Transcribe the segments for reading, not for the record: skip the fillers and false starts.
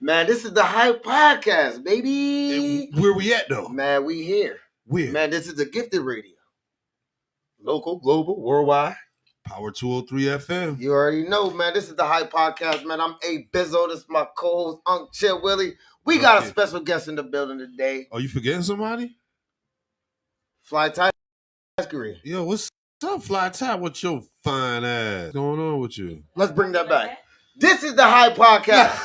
Man, this is the Hype Podcast, baby. And where we at, though? Man, we here. Where? Man, this is the Gifted Radio. Local, global, worldwide. Power 203 FM. You already know, man. This is the Hype Podcast, man. I'm A Bizzo. This is my co-host, Unc Chill Willie. We got a special guest in the building today. Are you forgetting somebody? Fly Ty Scurry. Yo, what's up, Fly Ty? What's your fine ass? What's going on with you? Let's bring that back. This is the Hype Podcast.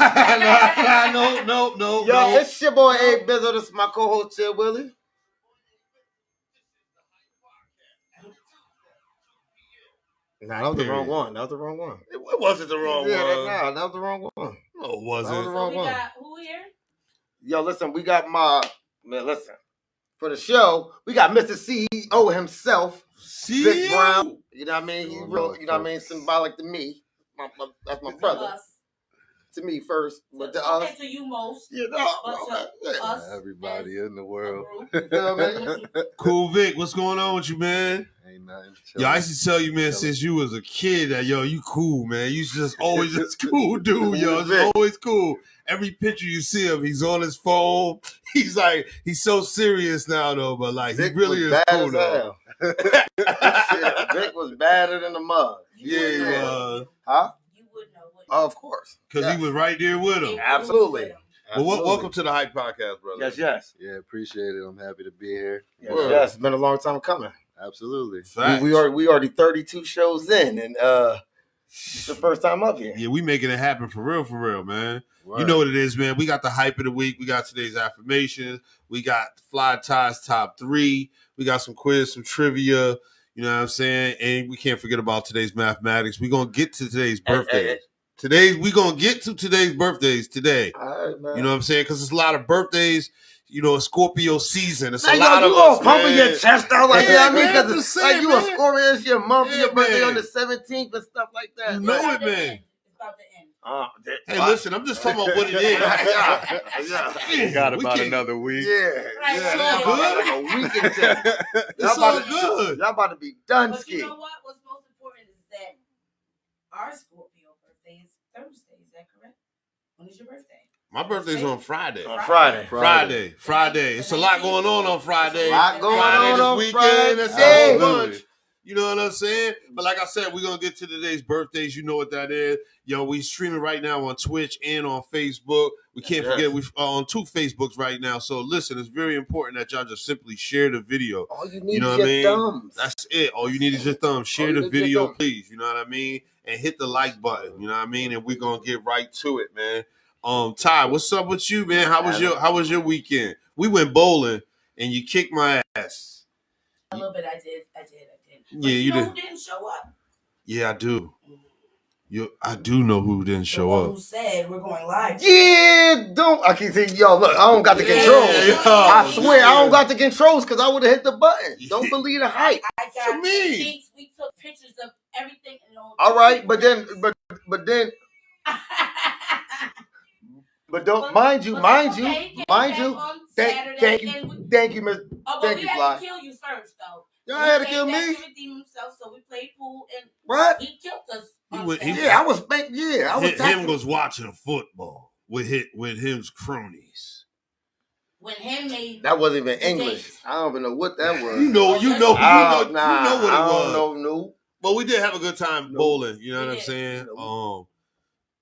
No. Yo, it's your boy A Bizzo. This is my co-host, Chill Willie. Nah, that was the wrong one. It wasn't the wrong one. Nah, that was the wrong one. No, it wasn't. That was the wrong one. Got who here? Yo, listen, we got listen. For the show, we got Mr. CEO himself, Vic Brown. You know what I mean? He's real, you know what I mean? Symbolic to me. That's my brother. Us. To me first, but to us. Okay, to you most. You know, Us. Everybody in the world. You know what I mean? Cool Vic, what's going on with you, man? Ain't nothing. Yo, I used to tell you, man, since you was a kid that, yo, you cool, man. You just always this cool dude, yo. Just always cool. Every picture you see him, he's on his phone. He's so serious now, though, but like, Vic he really is cool, though. Vic was badder than the mug. Yeah, he was. Huh? You would know. Of course. Because he was right there with him. Absolutely. Well, welcome to the Hype Podcast, brother. Yes. Yeah, appreciate it. I'm happy to be here. Yes. It's been a long time coming. Absolutely. We already 32 shows in, and it's the first time up here. Yeah, we making it happen for real, man. Right. You know what it is, man. We got the hype of the week. We got today's affirmations. We got Fly Ty's top 3. We got some quiz, some trivia. You know what I'm saying? And we can't forget about today's mathematics. We're going to get to today's birthdays. We're going to get to today's birthdays today. All right, man. You know what I'm saying? Because it's a lot of birthdays. You know, Scorpio season. It's man, a lot of you us, pumping your chest out like that. I mean, because like you a Scorpio, it's your month, your birthday on the 17th and stuff like that. You know it, man. It's about to end. Hey, listen, I'm just talking about what it is. We got about another week. Yeah. All good. Like a week into It's all good. Y'all about to be done, But ski. you know what? What's most important is that our Scorpio birthday is Thursday. Is that correct? When is your birthday? My birthday's on Friday. Friday. It's a lot going on Friday. A lot going Friday on this on weekend. That's Friday. all good. You know what I'm saying? But like I said, we're going to get to today's birthdays. You know what that is. Yo, we streaming right now on Twitch and on Facebook. We can't forget we're on 2 Facebooks right now. So listen, it's very important that y'all just simply share the video. All you need You know is what I your mean? thumbs. That's it. All you need is your thumb. Share All you the need is your video, thumb. please. You know what I mean? And hit the like button. You know what I mean? And we're going to get right to it, man. Ty, what's up with you, man? How was your weekend? We went bowling and you kicked my ass. A little bit. I did. Yeah, you know did. Who didn't show up? Yeah, I do. I do know who didn't show up. Who said we're going live? Yeah, I keep saying, yo, look, I don't got the controls. I swear, I don't got the controls because I would have hit the button. Don't believe the hype. I got receipts. We took pictures of everything. All right, but then, but don't mind you. Thank you, Miss. Oh, Thank you, Fly. Had to kill you first, though. Y'all had to kill me. He redeemed himself, so we played pool and What? he killed us. I was. Him was watching football with his cronies. When him made that wasn't even English. I don't even know what that was. You know what it was. I don't know. But we did have a good time bowling. You know what I'm saying?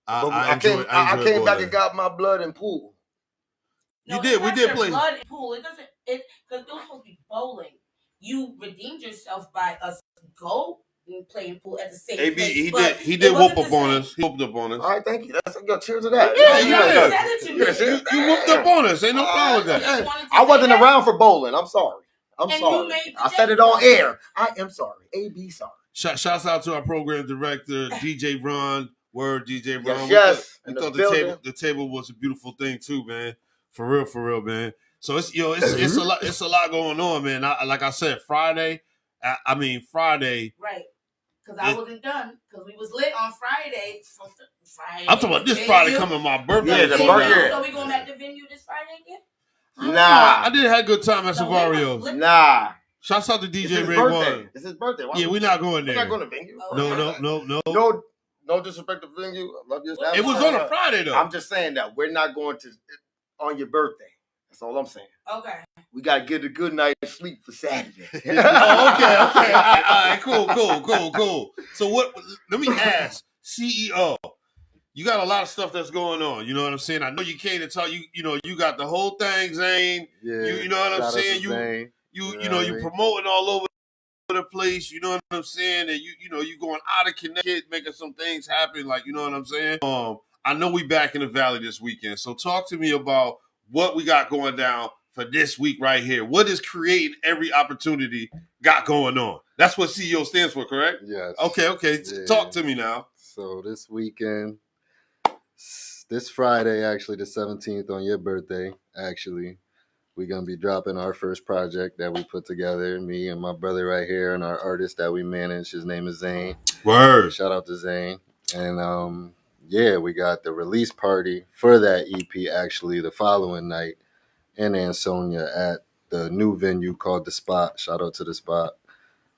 I came back and got my blood in pool. No, you did. We did play blood in pool. It doesn't. Because it was supposed to be bowling. You redeemed yourself by us and playing pool at the same place. He did whoop up on us. He whooped up on us. All right, thank you. Cheers to that. You whooped up on us. Ain't no problem with that. I wasn't around for bowling. I'm sorry. Sorry. I said it on air. I am sorry. AB sorry. Shouts out to our program director, DJ Ron. Word, DJ Ron. Yes. We thought the table was a beautiful thing too, man. For real, man. So it's a lot going on, man. Like I said, Friday. Right. Because I wasn't done. Because we was lit on Friday. I'm talking about this Friday coming my birthday. Yeah, the birthday. So we going back to venue this Friday again? Nah. I did have a good time at Savario's. Nah. Shouts out to DJ Ray birthday. One. It's his birthday. Yeah, we're not going there. We're not going to venue. No. No disrespect to venue. I love your It was on a Friday though. I'm just saying that we're not going to on your birthday. That's all I'm saying. Okay. We gotta get a good night's sleep for Saturday. Oh, okay. All right, cool. So what? Let me ask, CEO. You got a lot of stuff that's going on. You know what I'm saying? I know you came to talk. You know, you got the whole thing, Zane. Yeah. You know what I'm saying? You promoting all over the place. You know what I'm saying? And you going out of Connecticut, making some things happen. Like, you know what I'm saying? I know we back in the Valley this weekend. So talk to me about what we got going down for this week right here. What is creating every opportunity got going on? That's what CEO stands for, correct? Yes. Okay. Yeah. Talk to me now. So this weekend, this Friday, actually, the 17th, on your birthday, actually, we're going to be dropping our first project that we put together, me and my brother right here, and our artist that we manage. His name is Zane. Word. Shout out to Zane. And we got the release party for that EP actually the following night in Ansonia at the new venue called The Spot. Shout out to The Spot.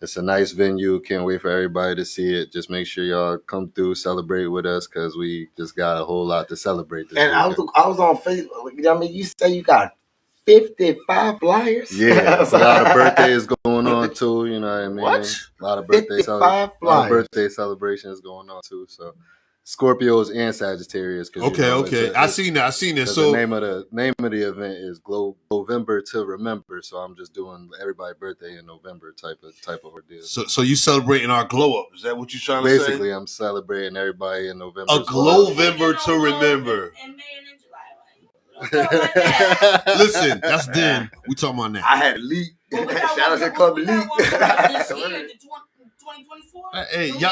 It's a nice venue. Can't wait for everybody to see it. Just make sure y'all come through, celebrate with us, because we just got a whole lot to celebrate this And I was on Facebook. You know what I mean? You say you got 55 flyers? Yeah, a lot of birthdays going on too. You know what I mean? What? A lot of birthday celebrations going on too. So Scorpios and Sagittarius. Okay. I seen that. So the name of the event is November to Remember. So I'm just doing everybody's birthday in November type of ordeal. So you celebrating our glow up? Is that what you're trying to say? Basically, I'm celebrating everybody in November. A Glowvember to remember. In May and in July. Listen, that's then. We talking about now. I had Elite. Shout out to Club Elite. This year, 2024. Hey, Glow?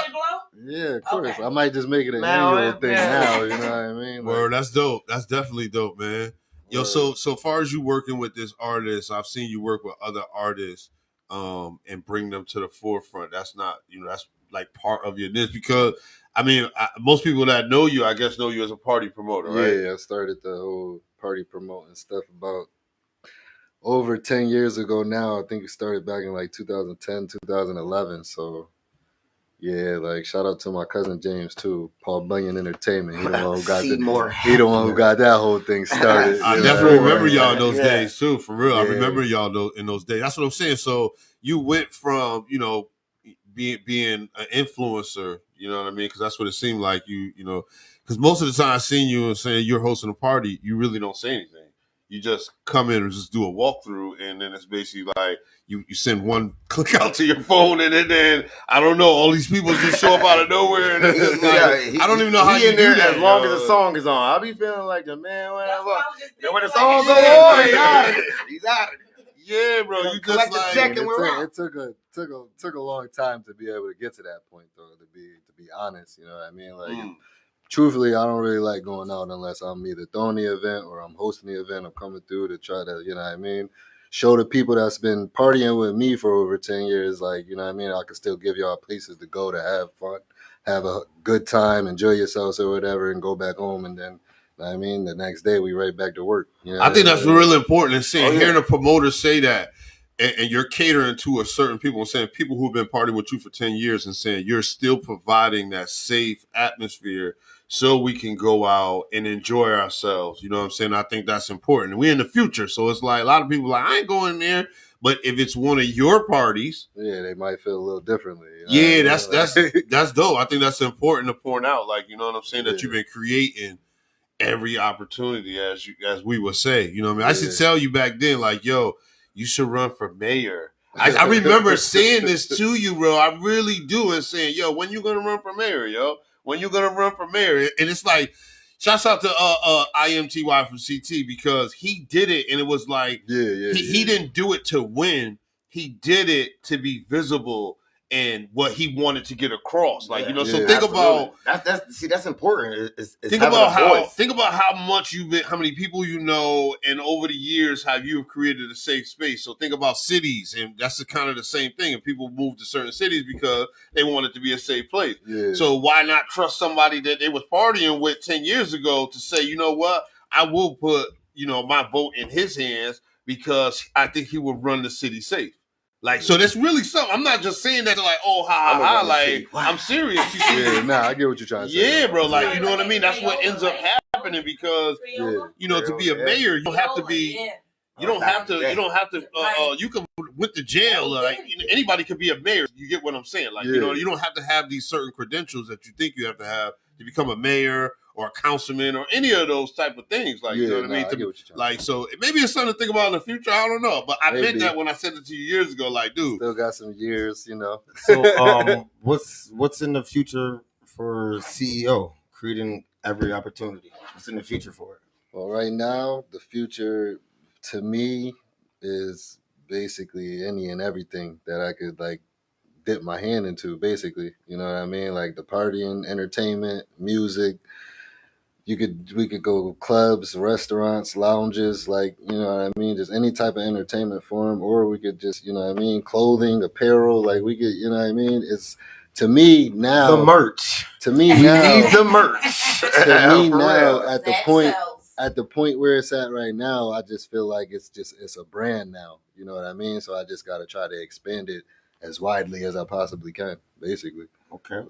Yeah, of course. Okay. I might just make it an annual thing now. You know what I mean? Word, that's dope. That's definitely dope, man. Yo, so far as you working with this artist, I've seen you work with other artists, and bring them to the forefront. That's not, that's like part of your niche, because I mean, most people that know you, I guess, know you as a party promoter, right? Yeah, I started the whole party promoting stuff about over 10 years ago now. I think it started back in like 2010, 2011. So, yeah, like shout out to my cousin James too, Paul Bunyan Entertainment. He the one who got that whole thing started. I definitely remember y'all in those days too, for real. Yeah. I remember y'all in those days. That's what I'm saying. So you went from, being an influencer, you know what I mean? Because that's what it seemed like. Because most of the time I seen you and saying you're hosting a party, you really don't say anything. You just come in and just do a walkthrough, and then it's basically like you send one click out to your phone, and then I don't know, all these people just show up out of nowhere, and it's just like, I don't even know how you do that. As long as the song is on, I'll be feeling like the man when the song go on, he's out of it. He's out of it. Yeah, bro. You collect just the check and we're out. It took a long time to be able to get to that point, though. To be honest, you know what I mean? Like. Truthfully, I don't really like going out unless I'm either throwing the event or I'm hosting the event. I'm coming through to try to, you know what I mean, show the people that's been partying with me for over 10 years, like, you know what I mean, I can still give y'all places to go to have fun, have a good time, enjoy yourselves or whatever, and go back home. And then, you know what I mean, the next day we right back to work. You know I think that's really important. And hearing a promoter say that, and you're catering to a certain people, and saying people who've been partying with you for 10 years, and saying you're still providing that safe atmosphere so we can go out and enjoy ourselves. You know what I'm saying? I think that's important. We're in the future. So it's like a lot of people are like, I ain't going there. But if it's one of your parties, yeah, they might feel a little differently. Yeah, that's dope. I think that's important to point out. Like, you know what I'm saying? That you've been creating every opportunity, as we would say. You know what I mean? I should tell you back then, like, yo, you should run for mayor. I remember saying this to you, bro. I really do, and saying, yo, when you gonna run for mayor, yo? When you gonna run for mayor? And it's like, shouts out to IMTY from CT, because he did it, and it was like, he didn't do it to win. He did it to be visible and what he wanted to get across. Like, so think about that's important. Think about how much how many people you know, and over the years how you have created a safe space. So think about cities, and that's kind of the same thing. And people move to certain cities because they want it to be a safe place. Yeah. So why not trust somebody that they was partying with 10 years ago to say, you know what, I will put, my vote in his hands because I think he will run the city safe. Like, so that's really something. I'm not just saying that to like, oh, ha, I'm ha, gonna like, see. Wow. I'm serious. Yeah, nah, I get what you're trying to say. Yeah, bro, like, Yeah, you know what I mean? That's what Crayola, ends up right? happening because, Crayola? you know, to be a Yeah. mayor, you don't have to be, Yeah. you don't have to, Right. you can went to jail. Like, anybody could be a mayor. You get what I'm saying? Like, you know, you don't have to have these certain credentials that you think you have to become a mayor or a councilman or any of those type of things. Like, you know what I mean? I get what you're trying to say. So maybe it's something to think about in the future. I don't know. But I meant that when I said it to you years ago. Like, dude. Still got some years, you know. So, what's in the future for CEO? Creating every opportunity. What's in the future for it? Well, right now, the future to me is basically any and everything that I could like dip my hand into, basically. You know what I mean? Like the partying, entertainment, music. We could go clubs, restaurants, lounges, like, you know what I mean? Just any type of entertainment form, or we could just, you know what I mean, clothing, apparel, like we could, you know what I mean? It's to me now The merch. To me We now need the merch. to me For now real. at the That point sells. at the point where it's at right now, I just feel like it's a brand now. You know what I mean? So I just got to try to expand it as widely as I possibly can, basically. Okay.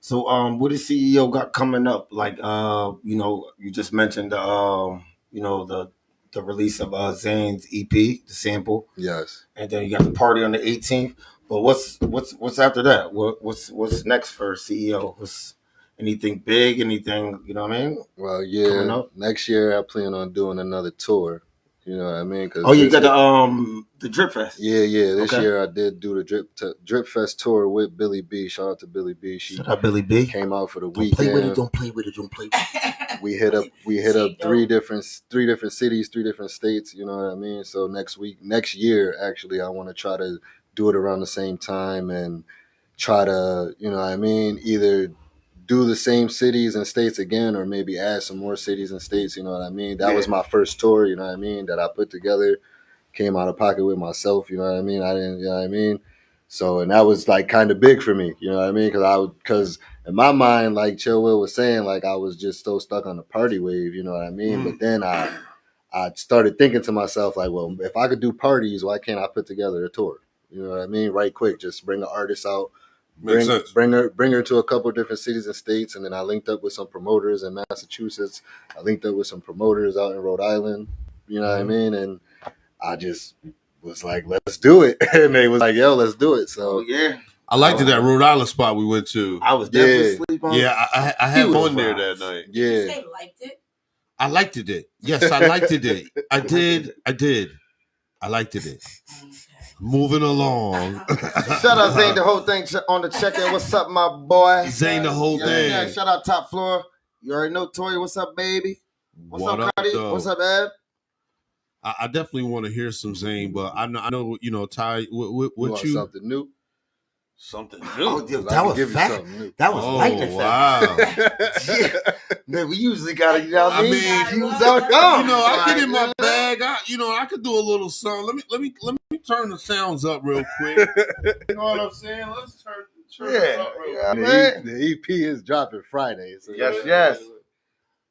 So, what is CEO got coming up? Like, you know, you just mentioned, you know, the release of Zane's EP, the sample, Yes. and then you got the party on the 18th. But what's after that? What's next for CEO? What's anything big? Anything, you know what I mean? Well, Coming yeah. up? Next year I plan on doing another tour. You know what I mean? Cause Oh, you got the Drip Fest. Yeah. This Okay. year I did do the Drip Fest tour with Billy B. Shout out to Billy B. She Shout out Billy B. came out for the Don't weekend. play with it. Don't play with it. We hit up She three dope. different cities, 3 different states, you know what I mean? So next year actually I want to try to do it around the same time and try to, you know what I mean, either do the same cities and states again or maybe add some more cities and states, you know what I mean? That was my first tour, you know what I mean, that I put together, came out of pocket with myself, you know what I mean? I didn't, you know what I mean? So, and that was like kind of big for me, you know what I mean? Because in my mind, like Chill Will was saying, like I was just so stuck on the party wave, you know what I mean? But then I started thinking to myself, like, well, if I could do parties, why can't I put together a tour? You know what I mean? Right quick, just bring an artist out, Makes sense. bring her to a couple of different cities and states, and then I linked up with some promoters in Massachusetts. I linked up with some promoters out in Rhode Island. You know what I mean? And I just was like, let's do it. And they was like, yo, let's do it. So yeah. I liked it, that Rhode Island spot we went to. I was definitely sleep on. Yeah, I had fun there that night. Did you yeah. say liked it? I liked it. Yes, I liked it. I did. I liked it. Moving along. Shout out Zane, the whole thing on the check-in. What's up, my boy? Zane, the whole thing. Yeah, shout out Top Floor. You already know Tori. What's up, baby? What's up, Cardi? though? What's up, Ed? I definitely want to hear some Zane, but I know, you know, Ty, what you something new? Something new. Oh, dude, that was fat. New. That was lightning wow. yeah. Man, we usually gotta, you know what I mean? You was out gone. You know, I get in my bag. I could do a little song. Let me turn the sounds up real quick. You know what I'm saying? Let's turn this up real quick. The EP is dropping Friday. So Yes.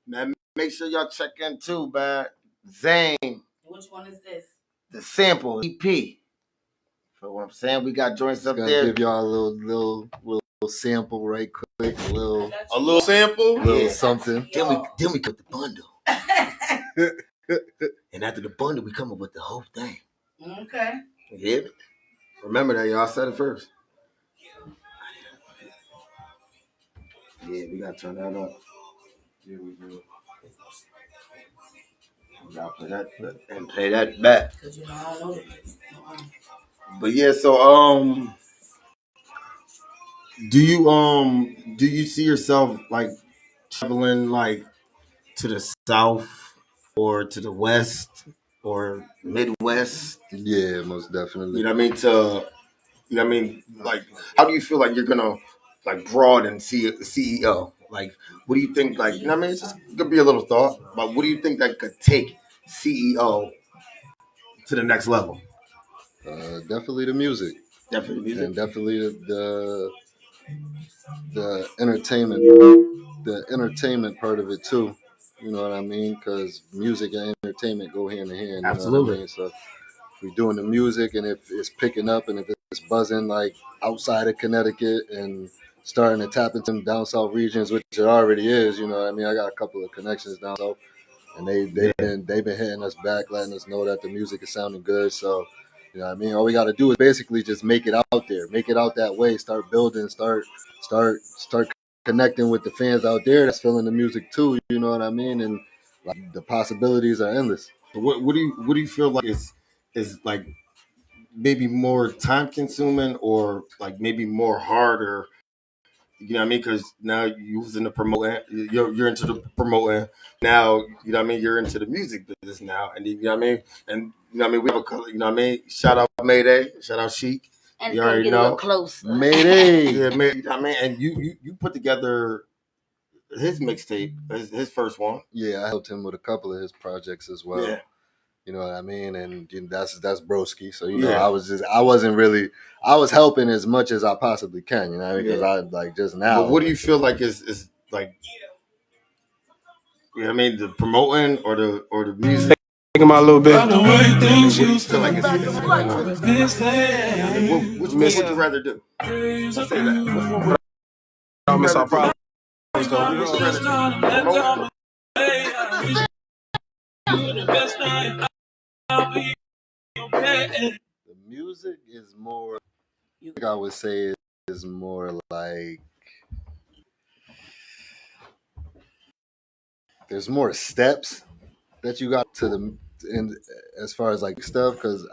Man, make sure y'all check in too, man. Zane. Which one is this? The sample EP. So what I'm saying, we got joints up there. Give y'all a little sample right quick, a little sample, something. Then we put the bundle, and after the bundle, we come up with the whole thing. Okay. You hear me? Remember that, y'all said it first. Yeah, we gotta turn that up. Yeah, we do. We gotta play that and play that back. Because you know I don't know this. But yeah, so do you see yourself like traveling like to the south or to the west or Midwest? Yeah, most definitely. You know what I mean? Like, how do you feel like you're gonna like broaden CEO? Like, what do you think? Like, you know what I mean? It's just gonna be a little thought, but what do you think that could take CEO to the next level? Definitely the music. Definitely music. And definitely the entertainment, part of it too. You know what I mean? Because music and entertainment go hand in hand. Absolutely. You know what I mean? So we're doing the music and if it's picking up and if it's buzzing like outside of Connecticut and starting to tap into them down south regions, which it already is, you know what I mean? I got a couple of connections down south and they've been hitting us back, letting us know that the music is sounding good. So, you know what I mean? All we got to do is basically just make it out there, make it out that way, start building, start connecting with the fans out there that's feeling the music too, you know what I mean? And like, the possibilities are endless. What do you feel like is like maybe more time consuming or like maybe more harder? You know what I mean? Because now you was in the promoting, you're into the promoting. Now, you know what I mean? You're into the music business now. And you know what I mean? And you know what I mean? We have a, you know what I mean? Shout out Mayday, shout out Chic. And you already get know. a little closer. Mayday. Yeah, Mayday, you know what I mean? And you put together his mixtape, his first one. Yeah, I helped him with a couple of his projects as well. Yeah. You know what I mean? And you know, that's Broski. So, you know, I was helping as much as I possibly can, you know, because I like just now. But what do you feel like is like, you know what I mean, the promoting or the music? Think about a little bit. What do you feel like which would you rather do? Let's say that. Which one would I'll miss our problems. you rather The music is more, I would say, is more like there's more steps that you got to the in as far as like stuff because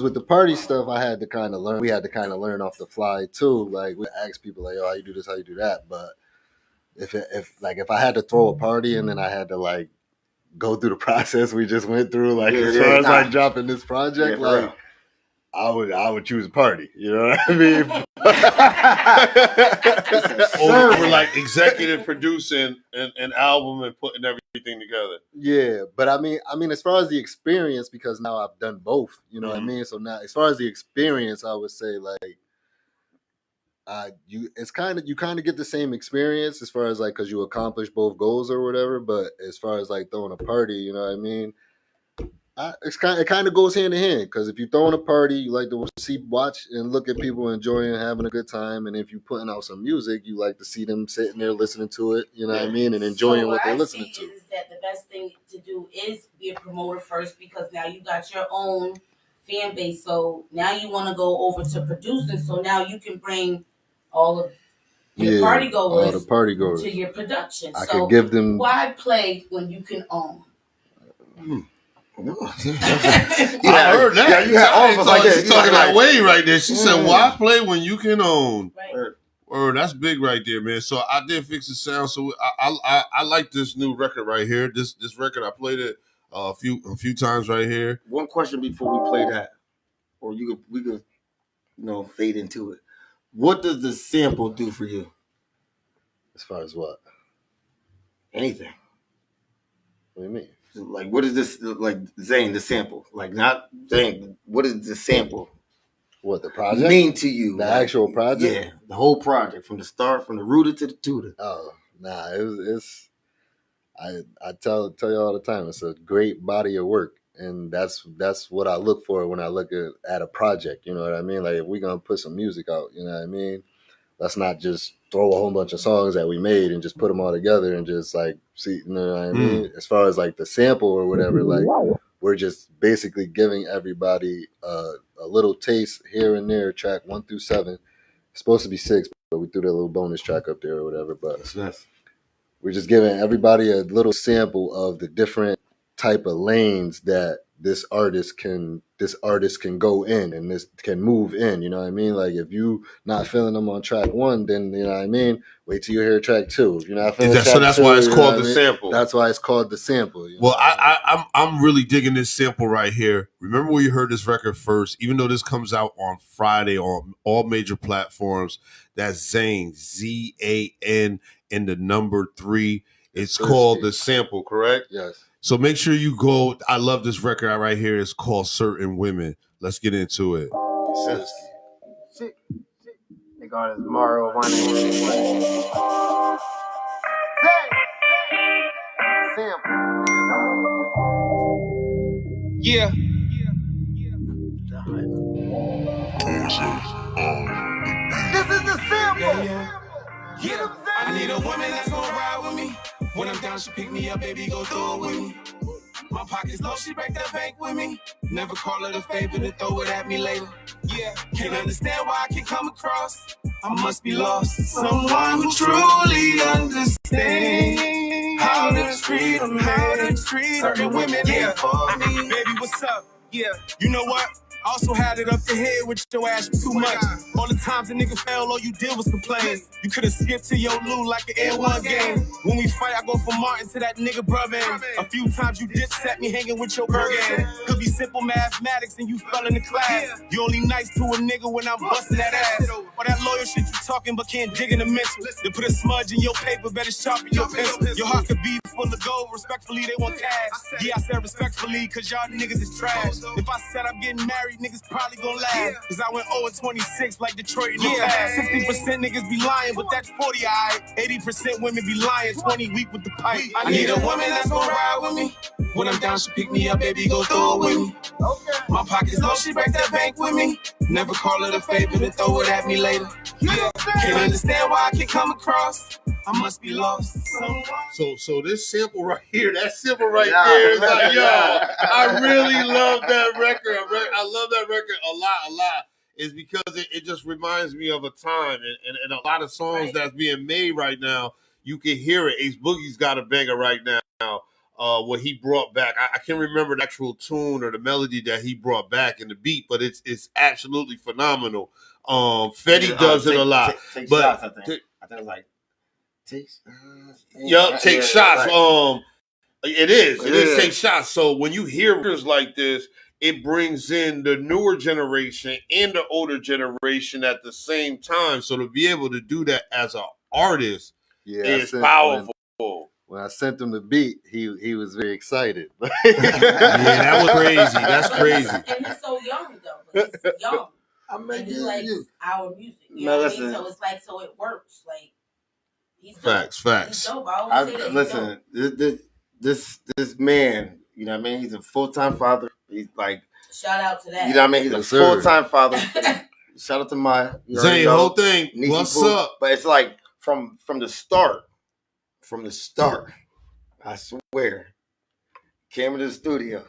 with the party stuff I had to kind of learn. We had to kind of learn off the fly too. Like we ask people like, "Oh, how you do this? How you do that?" But if I had to throw a party and then I had to like go through the process we just went through, like as far as like dropping this project, like I would choose a party. You know what I mean? Or like executive producing an album and putting everything together. Yeah, but I mean, as far as the experience, because now I've done both. You know what I mean? So now, as far as the experience, I would say like, you kind of get the same experience as far as like because you accomplish both goals or whatever. But as far as like throwing a party, you know what I mean? It kind of goes hand in hand because if you're throwing a party, you like to watch and look at people enjoying and having a good time, and if you're putting out some music, you like to see them sitting there listening to it, you know what I mean, and enjoying what they're listening to. Is that the best thing to do is be a promoter first because now you got your own fan base, so now you want to go over to producing, so now you can bring all of your party goers to your production. I could give them. Why play when you can own? I heard that. Yeah, you had all of us like this. She's talking that way right there. She said, "Why play when you can own?" Right. Or that's big right there, man. So I did fix the sound. So I like this new record right here. This record I played it a few times right here. One question before we play that, or we could fade into it. What does the sample do for you? As far as what? Anything. What do you mean? Like, what is this, like, Zane, the sample? Like, not Zane, what is the sample? What, the project? Mean to you? The actual project? Yeah, the whole project, from the start, from the rooter to the tutor. Oh, nah, it's I tell you all the time, it's a great body of work. And that's what I look for when I look at a project, you know what I mean? Like, if we're going to put some music out, you know what I mean? Let's not just throw a whole bunch of songs that we made and just put them all together and just like see, you know what I mean? As far as like the sample or whatever, like we're just basically giving everybody a little taste here and there. Track 1 through 7, it's supposed to be 6, but we threw that little bonus track up there or whatever. But we're just giving everybody a little sample of the different type of lanes that this artist can go in and this can move in, you know what I mean? Like if you not feeling them on track 1, then you know what I mean, wait till you hear track 2. If you're not feeling so that's 2, why it's called the sample. That's why it's called the sample. Well, I'm really digging this sample right here. Remember where you heard this record first, even though this comes out on Friday on all major platforms. That's Zane, ZAN and the number 3. It's called the sample, correct? Yes. So make sure you go. I love this record right here. It's called Certain Women. Let's get into it. They got it tomorrow. Yeah. the sample. Yeah, I need a woman that's gonna ride with me. When I'm down, she pick me up, baby, go through it with me. My pocket's low, she break that bank with me. Never call it a favor to throw it at me later. Yeah, can't understand why I can come across. I must be lost. Someone who truly understands how to treat a man. Certain women ain't for me. Baby, what's up? Yeah, you know what? I also had it up the head with your ass too much. All the times a nigga fell, all you did was complain. You could've skipped to your Lou like an N1 game. When we fight, I go from Martin to that nigga brother. A few times you did set me hanging with your burger. Could be simple mathematics and you fell in the class. You only nice to a nigga when I'm busting that ass. All that loyal shit you talking but can't dig in the mental. They put a smudge in your paper, better sharpen your pencil. Your heart could be full of gold, respectfully they want cash. Yeah, I said respectfully, cause y'all niggas is trash. If I said I'm getting married, niggas probably gon' laugh. Cause I went 0-26 like Detroit in the past. 60% niggas be lying, but that's 40, alright. 80% women be lying, 20 weak with the pipe. I need a woman that's gon' ride with me. When I'm down, she pick me up, baby, go through it with me. My pocket's low, she break that bank with me. Never call it a favor to throw it at me later. Yeah, can't understand why I can come across. I must be lost. So this sample right here, that sample right there is like, yo, I really love that record. I love that record a lot. Is because it just reminds me of a time and a lot of songs that's being made right now. You can hear it. Ace Boogie's got a banger right now. What he brought back, I can't remember the actual tune or the melody that he brought back in the beat, but it's absolutely phenomenal. Fetty does it a lot, Take but shots, I think it was like take take shots. Like, it is Yeah. take shots. So when you hear records like this, it brings in the newer generation and the older generation at the same time. So to be able to do that as an artist is powerful. When I sent him the beat, he was very excited. Yeah, that was crazy. That's crazy. And he's so young though. He's young. And he likes our music. You know what I mean? So it's like, so it works. Like, he's dope. Facts. He's dope. I always say that. Listen, this man, you know what I mean? He's a full-time father. He's like, shout out to that. you know what I mean? He's a full-time father. Shout out to Maya. Zay, whole thing. Niecy What's Poo. up? But it's like from the start, I swear, came into the studio,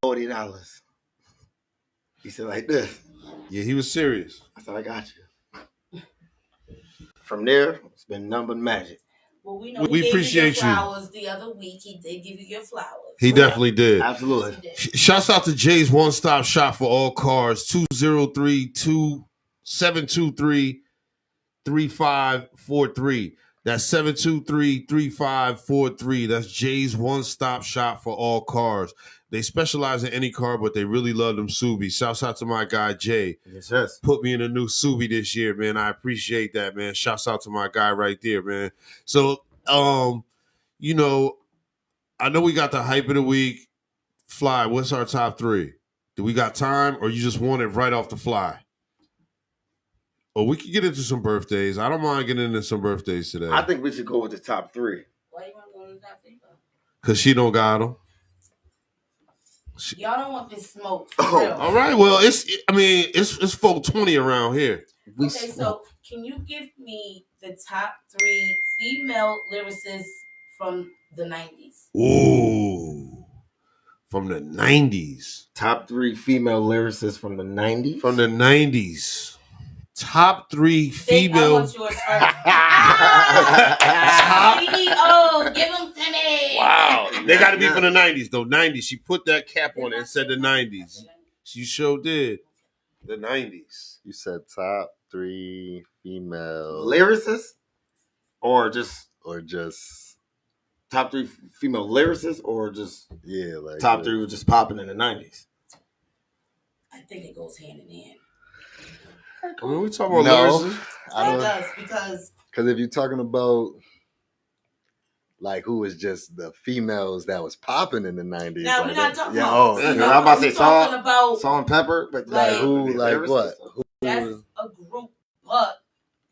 $40. He said like this. Yeah, he was serious. I said, I got you. From there, it's been nothing but magic. Well, we know we appreciate you. Flowers the other week. He did give you your flowers. He definitely did. Absolutely. Shouts out to Jay's One Stop Shop for all cars. 203-723-3543. That's 723-3543. That's Jay's One Stop Shop for all cars. They specialize in any car, but they really love them Subies. Shouts out to my guy Jay. Yes. Put me in a new Subie this year, man. I appreciate that, man. Shouts out to my guy right there, man. So, you know, I know we got the hype of the week. Fly, what's our top three? Do we got time, or you just want it right off the fly? Or we could get into some birthdays. I don't mind getting into some birthdays today. I think we should go with the top three. Why you want to go to the top three? Because she don't got them. Y'all don't want this smoke. All right. Well, it's 420 around here. Okay, so can you give me the top three female lyricists from the 90s? Ooh. From the 90s. Top three female lyricists from the 90s? From the 90s. Top three female. I want yours first. CEO, give them to me. Wow. They got to be from the 90s, though. 90s. She put that cap on it and said the 90s. She sure did. The 90s. You said top three female lyricists? Or just top three female lyricists? Or just like top three were just popping in the 90s? I think it goes hand in hand. I mean, we talking about lyricists. It does, because if you're talking about like who was just the females that was popping in the 90s. Now like we're not talking about. I'm about to say Salt and Pepper, but like who, like what? That's a group, but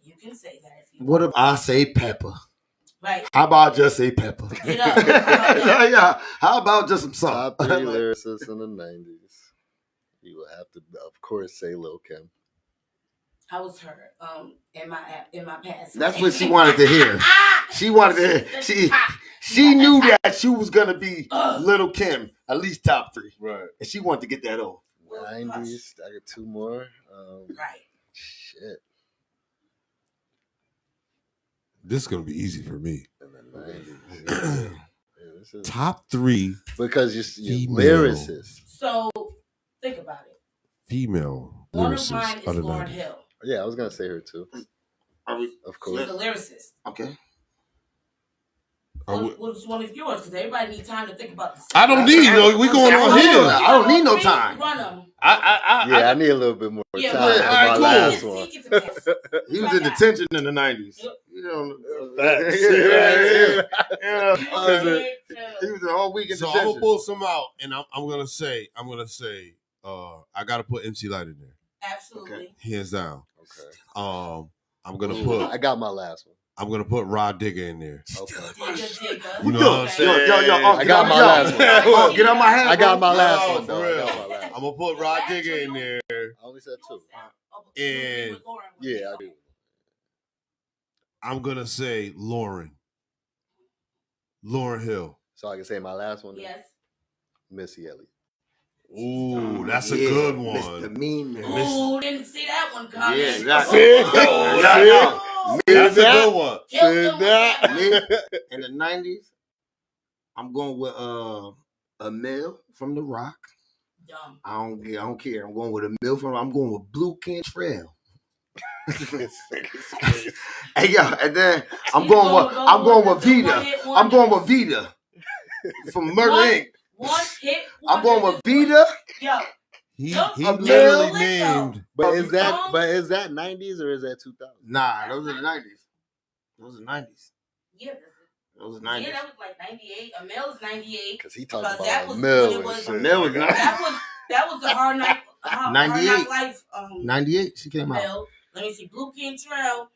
you can say that if you. What if I say Pepper? Right. How about just say Pepper? Get up. Yeah. How about just some salt? Top three lyricists in the 90s. You will have to, of course, say Lil' Kim. How was her in my past? That's what she wanted to hear. She wanted to hear. She knew that she was gonna be Little Kim, at least top 3. Right. And she wanted to get that off. 90s. I got 2 more. Right. Shit. This is gonna be easy for me. In the 90s. Yeah, this is, Top 3 because you're female. lyricist. So think about it. female One of lyricists mine of is the Lauryn 90s. Hill. Yeah, I was gonna say her too. Are we, Of She's course. a lyricist. okay. What's one of yours? Because everybody needs time to think about this. I don't need we going on here. I don't need no time. Run them. I need a little bit more Yeah, time for all right, my cool. last one. He was in detention in the 90s. You know, Facts. he was all week in So I'm detention. gonna pull some out, and I'm gonna say, I gotta put MC Light in there, Absolutely. hands down. Okay. I'm gonna I got my last one. I'm gonna put Rod Digger in there. Okay. Digger. You know what I'm saying? I got my last one. Get on my head. I got my last No, one, for though. real. I got my last one. I'm gonna put Rod Digger in there. I only said 2. And Yeah, I do. I'm gonna say Lauryn Hill. So I can say my last one. then? Yes. Missy Elliott. Ooh, that's a good one. Mr. Mean Man. Ooh, didn't see that one coming. Yeah, that's That's a good one. Killed them with that. Me in the 90s. I'm going with Emil from The Rock. Dumb. I don't care. I'm going with I'm going with Blue Cantrell. Hey yo, and then I'm going with Vita. I'm going with Vita from Murder Inc. One hit. I'm going with Vita. Yo. He Emil. literally named. But is that 90s or is that 2000? Nah, those are the 90s. Those are 90s. Yeah. Those are Yeah, 90s. that was like 98. Emil's 98. Because he talked Because that about was Mil when it and was- shit. Emil was That was the Hard Knock 98. Life. 98. She came out. Mel. Let me see. Blue Cantrell.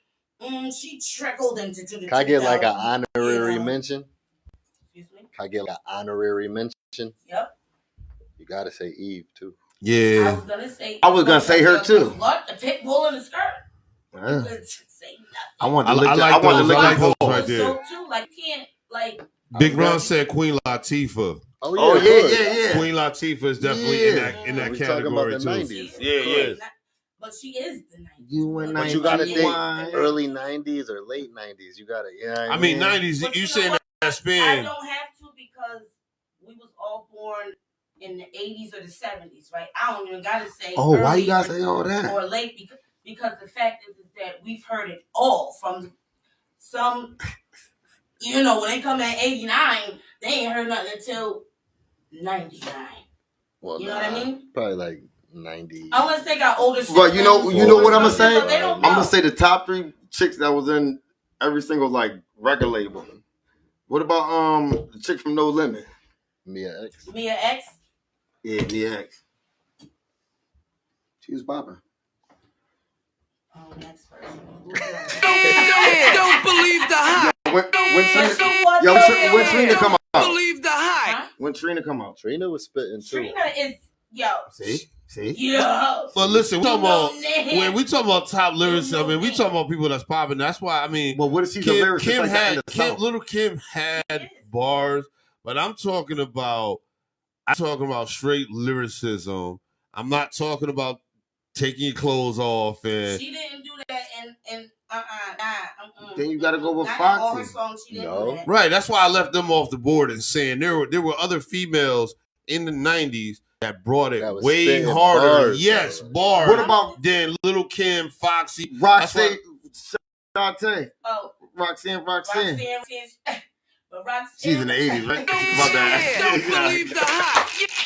She trickled into the. Can I get like an 2000s. honorary Yeah. mention? Excuse me. Can I get like an honorary mention? Yep. You gotta say Eve too. I Yeah. was gonna say. I was gonna say her too. What? The pit bull in the skirt. You Yeah. couldn't say nothing. I want to I lick like I want to those. lick I like the those balls. right there. So too, like, can't like. Big Ron said Queen Latifah. Oh Oh yeah, yeah, good. yeah, yeah. Queen Latifah is definitely Yeah. in that We talking category about the too. 90s. Yeah, yeah. But she is the 90s. You and But you gotta think 91. early 90s or late 90s. You gotta, I mean, 90s. But You you know saying what? that I span? don't have to because we was all born in the 80s or the 70s, right? I don't even gotta say. Oh, why early you gotta say all that? or late because the fact is that we've heard it all from some. You know, when they come at 89, they ain't heard nothing until 99. Well, You know what I mean? Probably like 90. Unless they got older. But you know what I'm gonna say? They don't I'm know. gonna say the top 3 chicks that was in every single like record label. What about the chick from No Limit? Mia X. Mia X. Yeah, Mia X. She was popping. Oh, next person. Don't believe the hype. When Trina, Yo, when Trina come out? Believe the hype. When Trina come out? Trina was spitting too. Trina is See? yo. But listen, we talking about Name. when we talking about top lyrics. I mean, we talking about people that's popping. That's why I mean, Well, what if she's a lyricist like that in the South? Little Kim had bars, but I'm talking about straight lyricism. I'm not talking about taking your clothes off and She didn't do that and Then you gotta go with Not in all her Foxy. songs, she didn't No. do that. right. That's why I left them off the board and saying there were other females in the 90s that brought it That was way spitting harder. bars, Yes, though. bars. What about than Little Kim, Foxy, Roxanne? Shantae. Oh, Roxanne. Roxanne. But Roxanne. She's in the 80s, right? Don't believe the hype.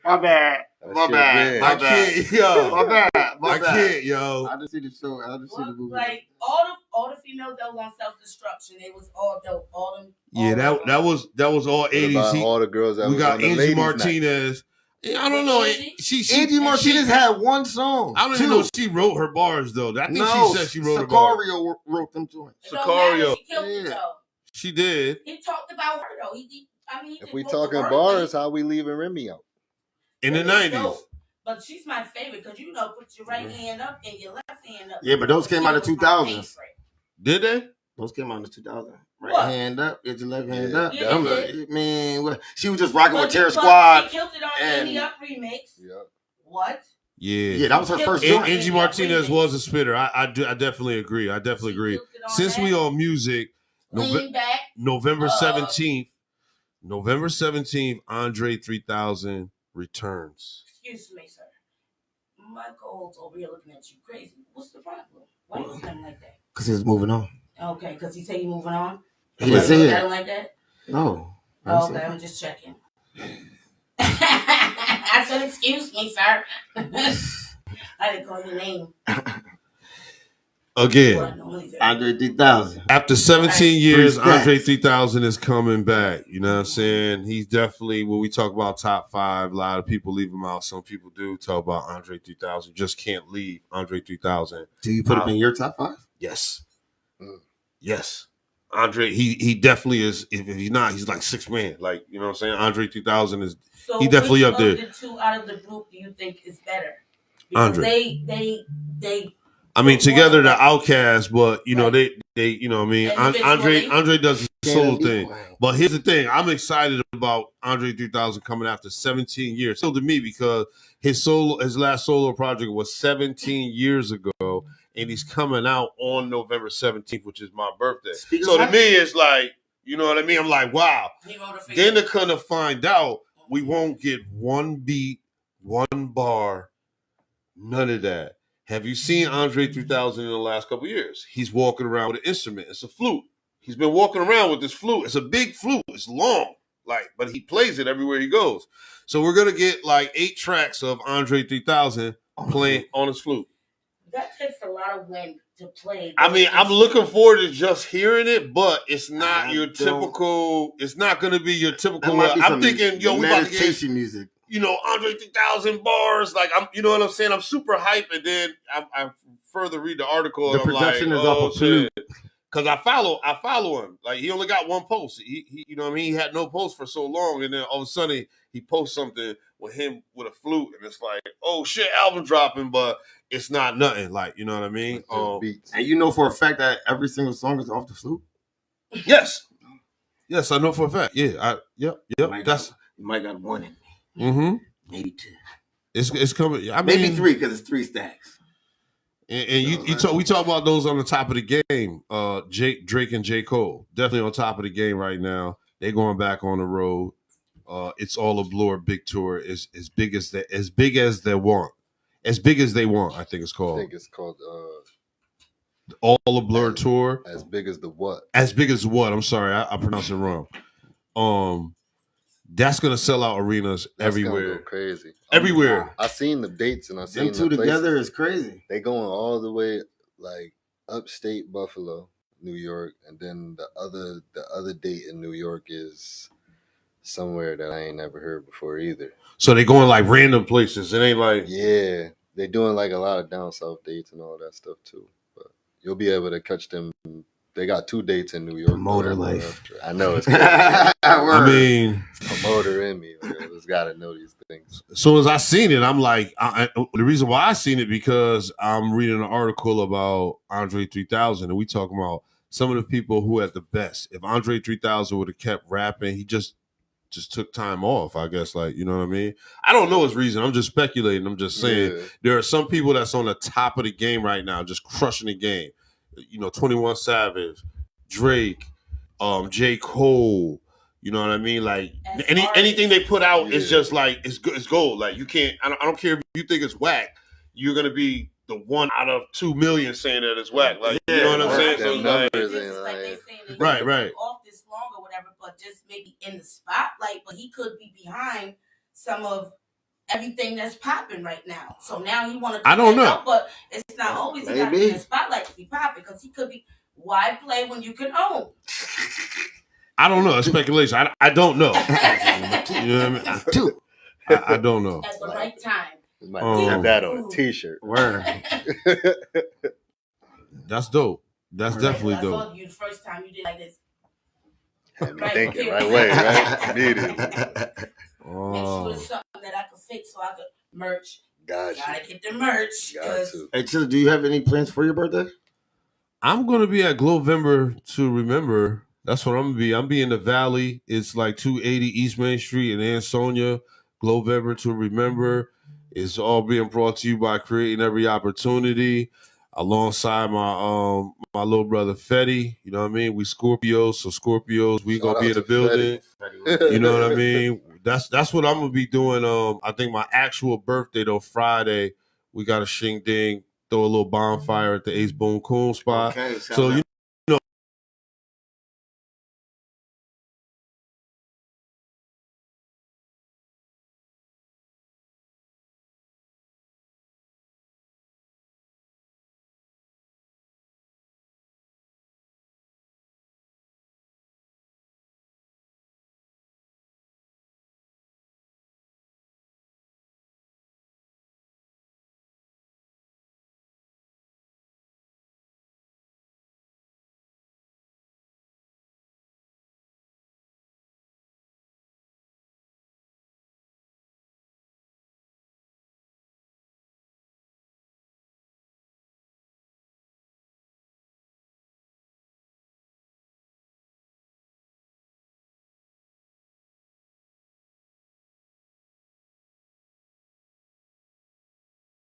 My bad. That My shit bad. big. My I bad. can't, yo. My bad. My I bad. can't, yo. I just see the show. I just see the Well, movie. like all the females that was on Self Destruction, they was all dope. All them. Yeah, all that was all What 80s. about He- all the girls that we was got on the Angie ladies' night? Martinez. Yeah, I don't know. Angie? Angie Martinez had one song. I don't even know if she wrote her bars though. I think No, she said she wrote her bars. Sicario wrote them joints. It don't matter, Sicario. She killed it Yeah. though. She did. He talked about her though. He If we wrote the talking word bars, thing. how we leaving Remy out? In the It was 90s. dope. But she's my favorite because put your right hand up and your left stand up. Yeah, but those came out in She was my 2000s. favorite. Did they? Those came out in the 2000s. Right What? hand up, get your left hand Yeah, up. Yeah, I'm they like, man, what? She was just rocking But with Terror but Squad. She killed it on and- Indie Up remix. Yeah. What? Yeah. Yeah, that was her first Killed joint. it. Angie Martinez was a spitter. I definitely agree. I definitely She agree. killed it on Since that. we on music, Lean back. November 17th, Andre 3000 returns. Excuse me, sir. My co-host over here looking at you crazy. What's the problem? Why you looking at him like that? Because he was moving on. Okay, because he said he moving on. He didn't say look it. at him like that. No. Oh, okay, I'm just checking. I said, excuse me, sir. I didn't call your name. Again, What? No, he's there. Andre 3000. after 17 years, Three stacks. Andre 3000 is coming back. You know what I'm saying? He's definitely, when we talk about top five, a lot of people leave him out. Some people do talk about Andre 3000. Just can't leave Andre 3000. Do you put him in your top 5? Yes. Mm. Yes. Andre, he definitely is. If he's not, he's like 6 man. Like, you know what I'm saying? Andre 3000 is, So he definitely which up there. of the two out of the group do you think is better? Because Andre. They I mean, together the Outcast, but you know, they you know what I mean? Individually. Andre does his solo Can't thing. be- But here's the thing, I'm excited about Andre 3000 coming after 17 years. So to me, because his last solo project was 17 years ago, and he's coming out on November 17th, which is my birthday. Speaking So of to that- me, it's like, you know what I mean? I'm like, wow. he wrote a figure. Then they're gonna find out we won't get one beat, one bar, none of that. Have you seen Andre 3000 in the last couple of years? He's walking around with an instrument. It's a flute. He's been walking around with this flute. It's a big flute. It's long, but he plays it everywhere he goes. So we're gonna get like 8 tracks of Andre 3000 playing on his flute. That takes a lot of wind to play. I mean, I'm looking forward to just hearing it, but it's not I your don't- typical. It's not gonna be your That typical. might be I'm some thinking, yo, we about to get, meditation music. you know, Andre 3000 bars. Like, I'm, you know what I'm saying? I'm super hype, and then I further read the article. The and I'm production like, is off of Flute. because I follow him. Like, he only got one post. He you know what I mean? He had no post for so long, and then all of a sudden he posts something with him with a flute, and it's like, oh shit, album dropping, but it's not nothing. Like, you know what I mean? Just beats. And you know for a fact that every single song is off the flute? Yes, I know for a fact. Yeah, yep. Might That's You might got one in mm-hmm. maybe 2. It's coming. I mean, Maybe 3 because it's 3 stacks. And we talk about those on the top of the game. Drake and J. Cole definitely on top of the game right now. They're going back on the road. It's all a blur big tour. Is as big as they want. As big as they want, I think it's I called. think it's called All a Blur tour. As Big as the What? As big as what? I'm sorry, I pronounced it wrong. That's gonna sell out arenas That's gonna everywhere. go crazy. Everywhere. I seen the dates and I seen Them two the places. together is crazy. They going all the way like upstate Buffalo, New York, and then the other date in New York is somewhere that I ain't never heard before either. So they going like random places. It ain't like Yeah, they doing like a lot of down south dates and all that stuff too. But you'll be able to catch them. They got 2 dates in New York. Promoter life. I know it's crazy. I mean, Promoter in me. I just gotta know these things. as soon as I seen it, I'm like, the reason why I seen it because I'm reading an article about Andre 3000, and we talking about some of the people who had the best. If Andre 3000 would have kept rapping, he just took time off, I guess. Like, you know what I mean? I don't know his reason. I'm just speculating. I'm just saying Yeah. there are some people that's on the top of the game right now, just crushing the game. You know, 21 Savage, Drake, J. Cole. You know what I mean? Like As anything they put out is Yeah. just like it's good. It's gold. Like you can't. I don't care if you think it's whack. You're gonna be the 1 out of 2 million saying that it's whack. Like you know what I'm Yeah, saying? them So, like, numbers It's ain't just like they lying. saying that Right, he could right. take off this long or whatever, but just maybe in the spotlight. But he could be behind some of everything that's popping right now. So now he want to. I don't know. but it's not always he got to be Maybe. in the spotlight to be popping because he could be. Why play when you can own? I don't know. It's speculation. I don't know. You know what I mean? 2. I don't know. At the right time. You might Oh. have that on a t-shirt. Word. That's dope. That's definitely I dope. saw you the first time you did like this. Had me Right, thinking okay. right away, right? Immediately. Make sure Oh. it's something that I could fix so I could merch. Gotcha. Gotta get the merch. Got 'Cause to. Hey, Chilla, do you have any plans for your birthday? I'm gonna be at Glowember to remember. That's what I'm gonna be. I'm be in the Valley. It's like 280 East Main Street in Ansonia. Glowember to remember. It's all being brought to you by Creating Every Opportunity, alongside my little brother Fetty. You know what I mean? We Scorpios, so Scorpios, we Shout gonna be out in the to building. Fetty. You know what I mean? That's what I'm gonna be doing. I think my actual birthday though, Friday, we got a shing ding, throw a little bonfire at the Ace Boom Coon spot. Okay, So you know,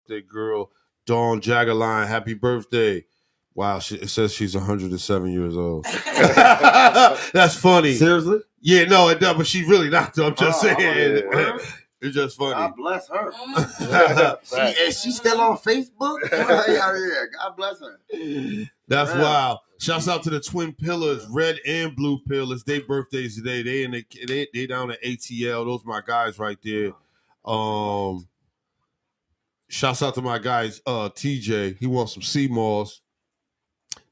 the girl Dawn Jaggerline, happy birthday! Wow, it says she's 107 years old. That's funny. Seriously? Yeah, no, it does, but she's really not. Though. I'm just Oh, saying. yeah. It's just funny. God bless her. mm, Is she still on Facebook? yeah, God bless her. That's Man. wild. Shouts out to the twin pillars, red and blue pillars. They birthdays today. They down at ATL. Those my guys right there. Shouts out to my guys, TJ. He wants some sea moss.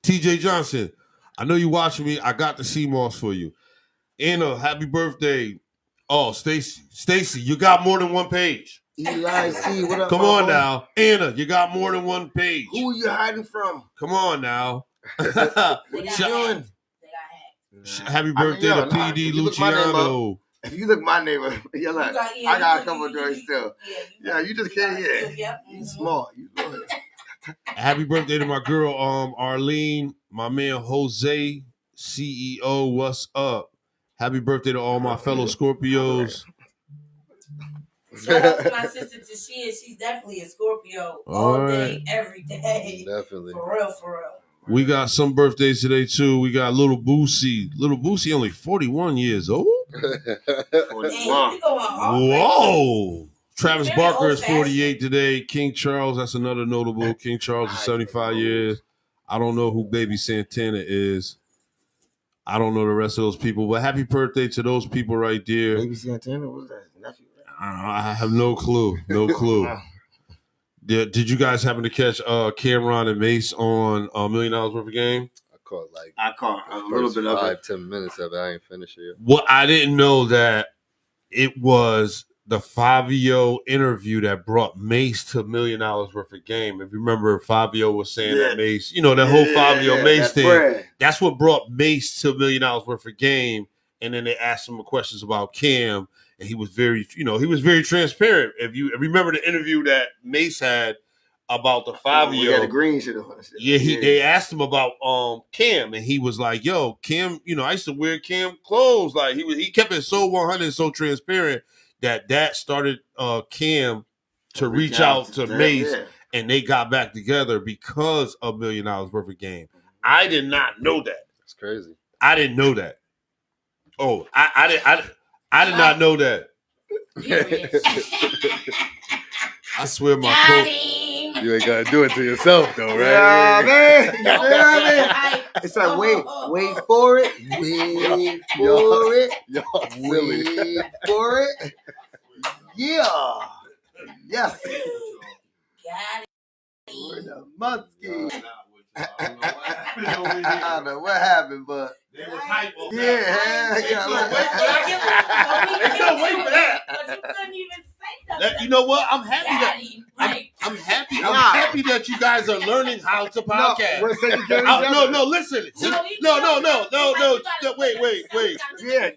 TJ Johnson, I know you watching me. I got the sea moss for you. Anna, happy birthday. Oh, Stacy, you got more than one page. Eli C, what up? Come my on boy? now. Anna, you got more than one page. Who are you hiding from? Come on now. they What got you hacked. doing? They got hacked. Happy birthday to if PD you look my name Luciano. If you look my name up, you're like, I got a couple of joints still. Yeah, you just can't hear. Yep. You smart. You know it. Happy birthday to my girl, Arlene, my man Jose, CEO. What's up? Happy birthday to all my fellow Scorpios. Shout out to my sister Tashia. She's definitely a Scorpio all day, every day. Definitely. For real, for real. We got some birthdays today too. We got Little Boosie. Little Boosie only 41 years old. Dang, we going hard. Whoa. Travis Very Barker is old-fashioned. 48 today. King Charles, that's another notable. King Charles is 75 years. I don't know who Baby Santana is. I don't know the rest of those people, but happy birthday to those people right there. Baby Santana, what's that? Nephew? I have no clue. No clue. Did you guys happen to catch Cameron and Mace on $1 Million Worth of Game? I caught a little bit of it. 5-10 minutes of it. I ain't finished it yet. Well, I didn't know that it was the Fabio interview that brought Mace to $1 Million Worth of Game. If you remember, Fabio was saying that Mace, you know, that whole Fabio Mace thing. Bread. That's what brought Mace to $1 Million Worth of Game. And then they asked him questions about Cam, and he was very transparent. If you remember the interview that Mace had about the Fabio, Yeah, the green shit on. yeah, they asked him about Cam, and he was like, "Yo, Cam, you know, I used to wear Cam clothes." Like he kept it so 100, so transparent that started Cam to reach out to Mace, and they got back together because of $1 Million Worth of Game. I did not know that. It's crazy. I didn't know that. Oh, I did not know that. I swear my coach. You ain't gotta do it to yourself though, right? Yeah, man. You know what I mean? It's like, wait for it. Wait for it. Y'all silly. Wait for it. Yeah. Yes. Got it. We're the monkey. I I don't know what happened, but They was hype on yeah, that. yeah. They couldn't wait for that. But you couldn't even say something. You know what? I'm happy that Daddy, right. I'm happy. I'm Wow. happy that you guys are learning how to podcast. We're taking care of each No, other. no, listen. No, Wait. Yeah,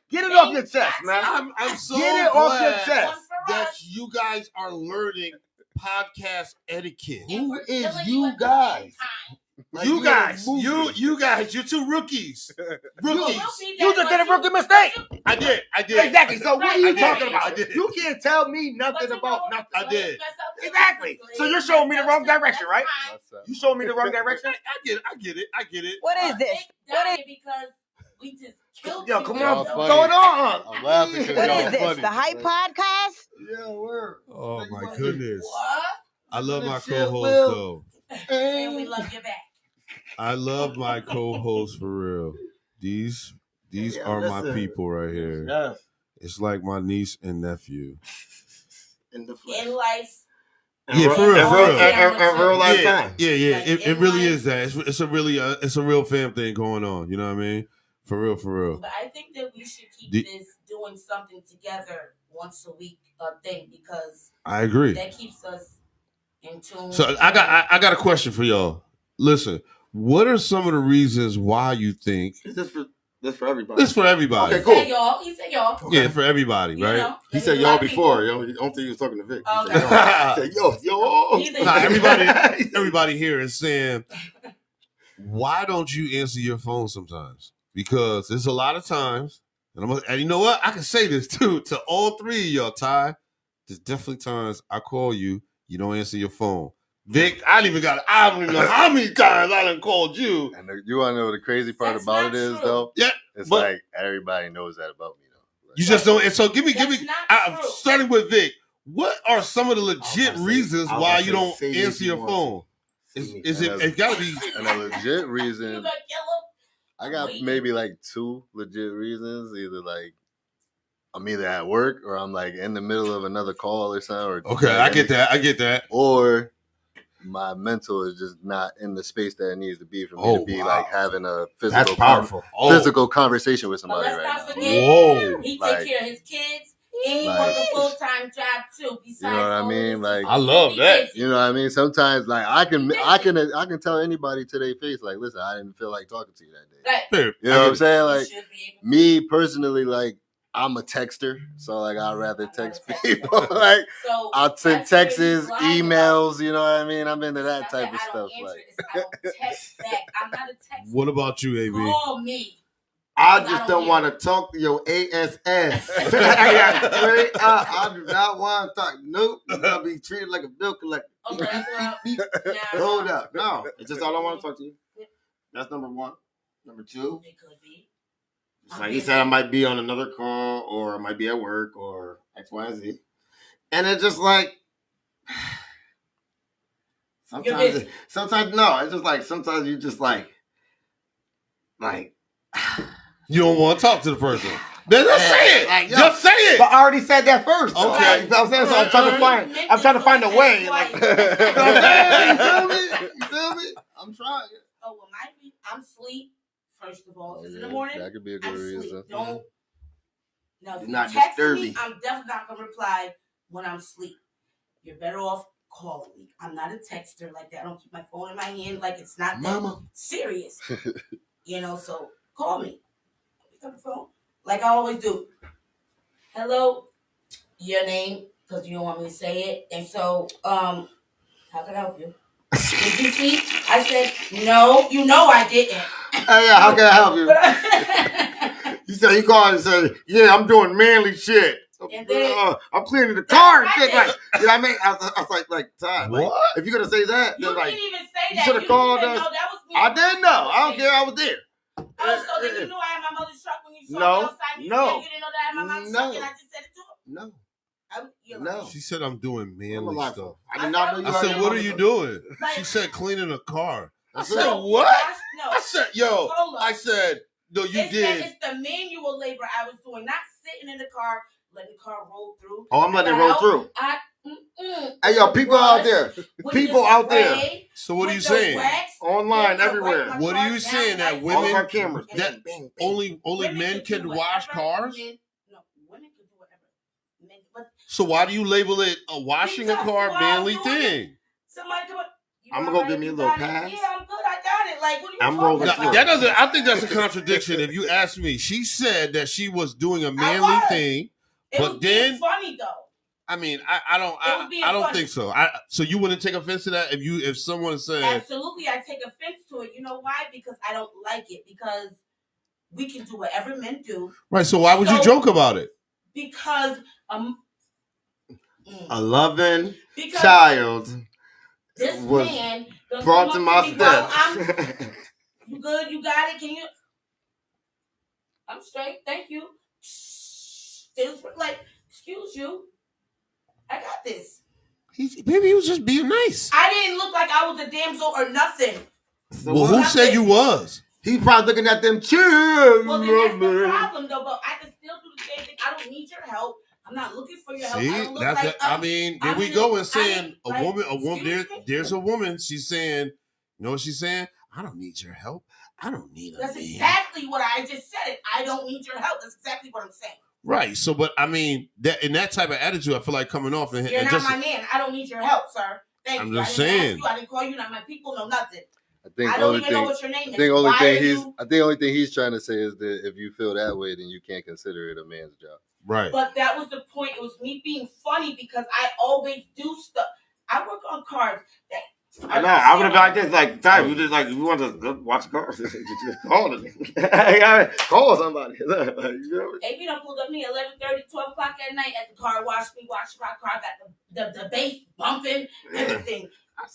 get it off your chest, man. I'm so Get it off your glad chest. that you guys are learning podcast etiquette. And Who we're is killing you at the guys? same time. Like, You you're guys, a movie. you guys, you're two rookies. Rookies. You just did a rookie mistake. I did. Exactly. So what are you I did. talking I about? did. You can't tell me nothing about nothing. I did. Exactly. So you're showing me the wrong direction, right? That's You showing me the wrong direction? I get it. What is this? What is Because we just killed Yo, you. come Y'all on, funny. what's going on? I'm laughing because what y'all is this? funny. The Hype Podcast? Yeah, word. Oh my goodness. What? I love my Shit, co-host Will. though. And we love you back. I love my co-hosts for real. These Yeah, are my listen. people right here. Yes. It's like my niece and nephew. In the flesh. In life. Yeah, for real, In for real, real. in real life Yeah, time. yeah. Like, It in really life- is that. It's a real fam thing going on. You know what I mean? For real. But I think that we should keep The- this doing something together once a week thing because I agree. that keeps us in tune. So I got a question for y'all. Listen, what are some of the reasons why you think Is this for everybody? this for everybody? Okay, cool. He said y'all. Yeah, for everybody, You right? know, He there's said a y'all lot of before. people- Yo, I don't think he was talking to Vic. Oh, He said, okay. he said, yo. He's a- Nah, everybody here is saying, why don't you answer your phone sometimes? Because there's a lot of times, and you know what? I can say this too to all three of y'all, Ty. There's definitely times I call you, you don't answer your phone. Vic, I don't even know how many times I done called you. And you want to know what the crazy part That's about not it is, true. though? Yeah, It's but- like everybody knows that about me, though. Like, You just don't. And so give me. That's not true. Starting with Vic, what are some of the legit reasons why you don't answer your phone? Is it? It's got to be. and a legit You reason, gonna kill I got Wait. maybe like two legit reasons. Either like I'm either at work or I'm like in the middle of another call or something. Or Okay, I get that. Or my mental is just not in the space that it needs to be for me Oh, to be wow. like having a That's physical, powerful. physical conversation with him. But somebody let's right not now. forget, Whoa. he Like- take care of his kids and he Like- work a full-time job too. Besides, You know what I all mean? this, Like- I love that. You know what I mean? Sometimes like I can tell anybody to their face, like, listen, I didn't feel like talking to you that day. Like, Fair. You know what I'm saying? you Like should be able to- me personally, like I'm a texter, so like I'd rather I'm not a text texter. people. Like So I'll send that's where texts, he's lying about. emails, you know what I mean? I'm into It's that not type of I don't stuff. answer Like it, it's I don't text back. I'm not a texter. What about you, AB? Call me. I just don't want to talk to your ASS. I do not want to talk. Nope. You're going to be treated like a bill collector. Okay, that's what now, Hold up. No. It's just I don't want to talk to you. That's number one. Number two. It could be. It's like he said, I might be on another call or I might be at work or X, Y, and Z. And it's just like, You're busy. sometimes no, it's just like, sometimes you just like, You don't want to talk to the person. Then just say it. Like, yo. Just say it. but I already said that first. though. Okay. You know what I'm saying? So I'm trying to find a way. Like, you know what I'm saying? You feel me? I'm trying. Oh, well, I'm asleep, first of all. oh, Because in yeah, the morning, that could be a I'm good asleep. reason. Don't. Now, if Do you not text disturb me, me. I'm definitely not going to reply when I'm asleep. You're better off calling me. I'm not a texter like that. I don't keep my phone in my hand like it's not that Mama. serious. You know, so call me. Pick up the phone. Like I always do. Hello, your name, because you don't want me to say it. And so, how can I help you? Did you sleep? I said, no, you know I didn't. Hey, yeah, how can I help you? He said he called and said, "Yeah, I'm doing manly shit. And then- I'm cleaning the car and That's shit." right. Like, you know what I mean? I was like, Todd, like, What? if you're gonna say that, You then like, didn't even say you that. should've You called didn't us. know that was me. I didn't know. I don't care. I was there. Oh, so then you knew I had my mother's truck when you saw No, me outside. You no. said you didn't know that I had my mom's No. truck, and I just said it to him. No, You're No. right. She said I'm doing I'm manly alive. stuff. I did not know you. I had said, your what are mother's you truck. doing? Like- She said cleaning a car. I That's said, it. what? No. I said, yo, Hold up. I said, no, you It's did. It's the manual labor I was doing, not sitting in the car, letting the car roll through. Oh, I'm letting it roll through. Hey, yo, people out there, people out there, So what are you saying? online, everywhere. What are you saying, that all women- of our cameras. that- Bang, bang. Only men can wash cars? No, women can do whatever. Men, but So why do you label it a washing a Because car while manly doing thing? somebody come up. You I'ma all go right? give me a You little got it? pass. Yeah, I'm good. I got it. Like, what are you I'm talking rolling about? through. That doesn't. I think that's a contradiction. If you ask me, she said that she was doing a manly was. thing, It but was being then- funny though. I mean, It was being I don't funny. think so. So you wouldn't take offense to that if someone said Absolutely, I take offense to it. You know why? Because I don't like it. Because we can do whatever men do. right. So why would you joke about it? Because A loving because child this was man done brought come to up my me while steps. You good? You got it? Can you? I'm straight. Thank you. Feels like, excuse you. I got this. Maybe he was just being nice. I didn't look like I was a damsel or nothing. So Well, who said you was? He's probably looking at them children. Well, then that's the problem, though. But I can still do the same thing. I don't need your help. I'm not looking for your help. See, I don't look that's like, I mean, there I'm we in go a- and saying I mean, a like, woman. excuse me? There's a woman. She's saying, you know what she's saying? I don't need your help. I don't need a That's man. exactly what I just said. I don't need your help. That's exactly what I'm saying. Right. So, but I mean, that in that type of attitude, I feel like coming off and You're not just my man. I don't need your help, sir. Thank I'm you. just I didn't saying. ask you. I didn't call you. Not my people. No nothing. I think I don't even know what your name is. I think only Why thing are he's you- I think the only thing he's trying to say is that if you feel that way, then you can't consider it a man's job. right. But that was the point. It was me being funny because I always do stuff. I work on cars. I know. I would have got this like time. You just like you want to go watch cars. Just call it. Call somebody. You know? Maybe don't pull up me 11:30, 12 o'clock at night at the car wash. Me wash my car. Got the bass bumping, everything.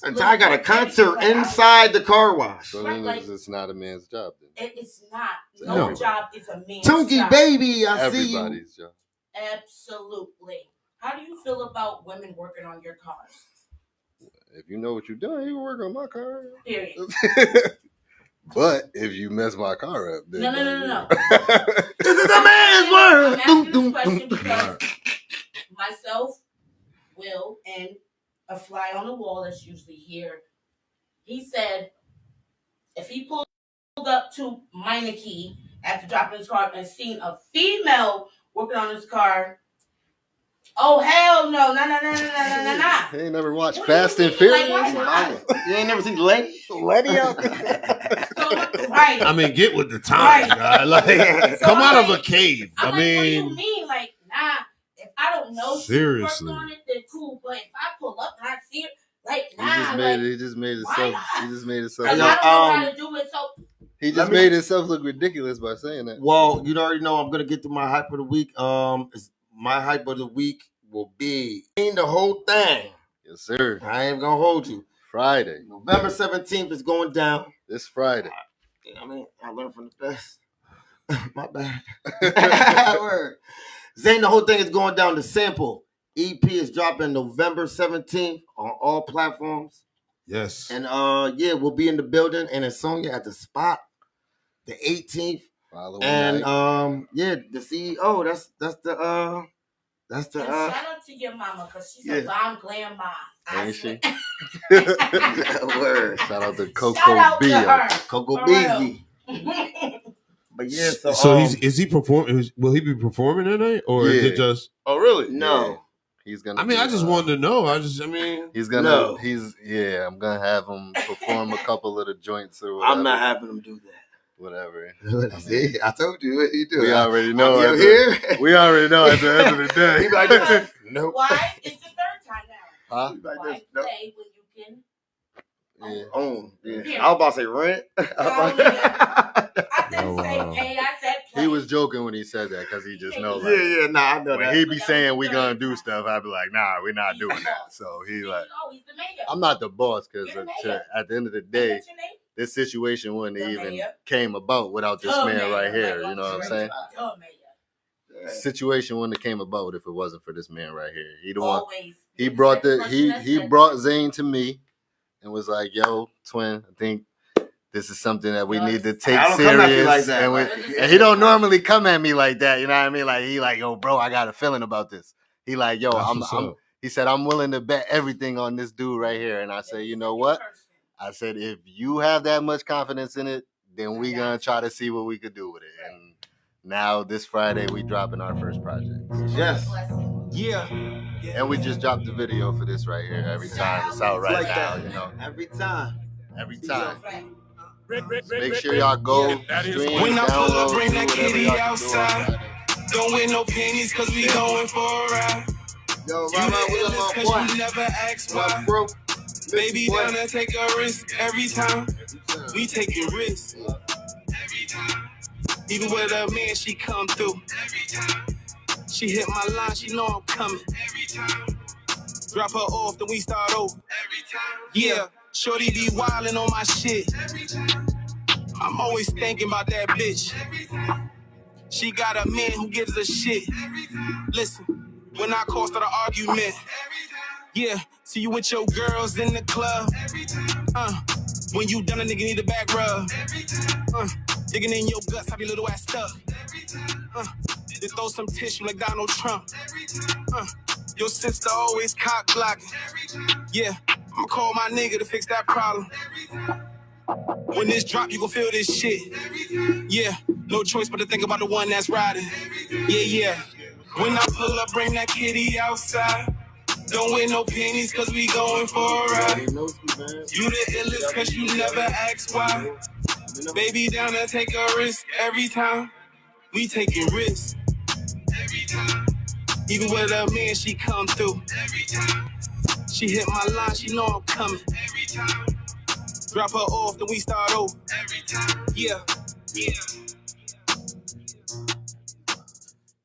And I got a concert inside the car wash. So Right, then like- it's not a man's job then. It's not. No. No job is a man's Tunky job. baby, I see you. Everybody's job. Absolutely. How do you feel about women working on your cars? If you know what you're doing, you can work on my car. Period. But if you mess my car up, then No. This is a man's I'm word. asking this question because myself, Will, and a fly on the wall that's usually here, he said if he pulled up to Meineke after dropping his car and seen a female working on his car, oh hell no. He ain't never watched What do you Fast and mean? Furious. Like, why You ain't never seen Letty? Letty out there. So, right. I mean, get with the times, Right. guy. Like, So come out I'm of a like- cave. I'm I like, what do you mean, mean? Like, nah, if I don't know she Seriously. worked on it, then cool. But if I pull up and I see it, like, He nah, just like, made it. He just made why himself. not? He just made himself. Cause Yo, I don't know how to do it. So He Let just me- made himself look ridiculous by saying that. Well, you already know I'm gonna get to my hype of the week. My hype of the week will be the whole thing. Yes, sir. I ain't gonna hold you. Friday. November 17th is going down. This Friday. I mean, I learned from the best. My bad. Word. Zane, the whole thing is going down. The sample EP is dropping November 17th on all platforms. yes. And yeah, we'll be in the building and in Sonya at the spot the 18th. Following And night. yeah, the CEO, that's the and shout out to your mama because she's a Yeah. bomb glam mom. I Ain't she? swear. word. Shout out to Coco Shout out to Bio. her. Coco For Beasley. real. But yeah, So is he performing? Will he be performing that night, or is it Yeah. just? Oh, really? no. He's gonna. I mean, I just wanted to know. I mean, He's gonna. No. I'm gonna have him perform a couple of the joints or whatever. I'm not having him do that. Whatever. See, I told you what he do. We already know. You At the, here? we already know at the end of the day. He like this. Nope. Why? It's the third time now. Huh? He like Why this. Nope. play when you can? Yeah. Oh, yeah. Yeah. I was about to say rent. I didn't Oh, say wow. pay. I said play. He was joking when he said that because he just knows. Yeah, nah, I know When that. he be saying we gonna do stuff, I'd be like, nah, we're not doing that. So he like, Oh, he's the mayor. I'm not the boss because You're the mayor. at the end of the Ain't day, that your name? this situation wouldn't have The even mayor. came about without this The man mayor. right here. Like, You know what I'm straight saying? up, the mayor. Situation wouldn't have came about if it wasn't for this man right here. He the one. Always. He You're brought the the person he that he said brought that. Zane to me and was like, "Yo, twin, I think this is something that we Yes. need to take I don't come at you serious." like that, and, like- and he don't normally come at me like that. You know what I mean? Like he like, "Yo, bro, I got a feeling about this." He like, "Yo, That's I'm what's up. he said, I'm willing to bet everything on this dude right here." And I say, you know what? I said, if you have that much confidence in it, then we gonna try to see what we could do with it. And now this Friday we dropping our first project. Yes. Yeah. And we just dropped the video for this right here. Every time it's out right Like now, that. you know. Every time. Every time. Make Make sure y'all go stream, When I pull up, download, bring do that whatever kitty y'all can do on outside. Friday. Don't win no pennies, cause we going for a ride. Yo, You right, the what up, illest my cause boy? you never ask What why. up, bro? Baby Boy. down there take a risk every time. We taking risks. Even with a man, she come through. She hit my line, she know I'm coming. Drop her off, then we start over. Yeah, shorty be wildin' on my shit. I'm always thinking about that bitch. She got a man who gives a shit. Listen, when I caused her the argument. Yeah, see you with your girls in the club. When you done, a nigga need a back rub. Digging in your guts, have your little ass stuck. Then throw some tissue like Donald Trump. Your sister always cock blocking. Yeah, I'ma call my nigga to fix that problem. When this drop, you gon' feel this shit. Yeah, no choice but to think about the one that's riding. Yeah. When I pull up, bring that kitty outside. Don't wear no panties, cause we going for a ride. You the illest, cause you never ask why. Baby down there take a risk every time. We taking risks. Even with a man, she come through. She hit my line, she know I'm coming. Drop her off, then we start over. Yeah.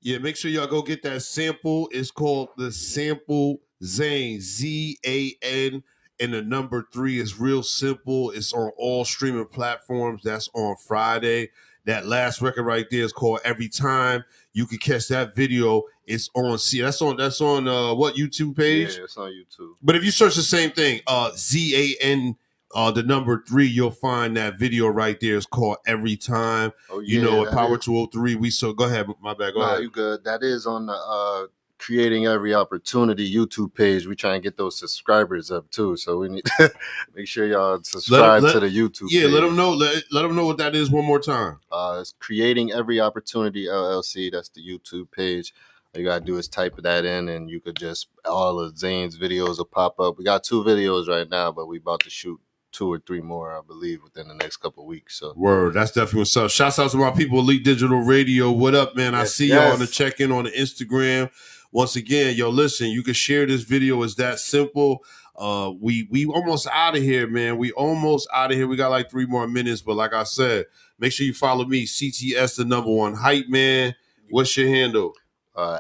Yeah, make sure y'all go get that sample. It's called the Sample Zane, Z-A-N, and the number 3 is real simple. It's on all streaming platforms. That's on Friday. That last record right there is called Every Time. You can catch that video. It's on that's on what YouTube page? Yeah, it's on YouTube. But if you search the same thing, Z-A-N, the number 3, you'll find that video right there. It's called Every Time. Oh, You know, at that Power is- 203, go ahead, my bad, go Nah, ahead. you good. That is on the Creating Every Opportunity YouTube page. We try and get those subscribers up too, so we need to make sure y'all subscribe to the YouTube Yeah, page. let them know. Let them know what that is one more time. It's Creating Every Opportunity LLC. That's the YouTube page. All you gotta do is type that in, and you could just all of Zane's videos will pop up. We got 2 videos right now, but we about to shoot 2 or 3 more, I believe, within the next couple of weeks. So Word, that's definitely what's up. Shouts out to my people, Elite Digital Radio. What up, man? I Yes, see y'all yes. on the check-in on the Instagram. Once again, yo, listen, you can share this video. It's that simple. We almost out of here, man. We almost out of here. We got like 3 more minutes, but like I said, make sure you follow me, CTS, the number 1 hype man. What's your handle?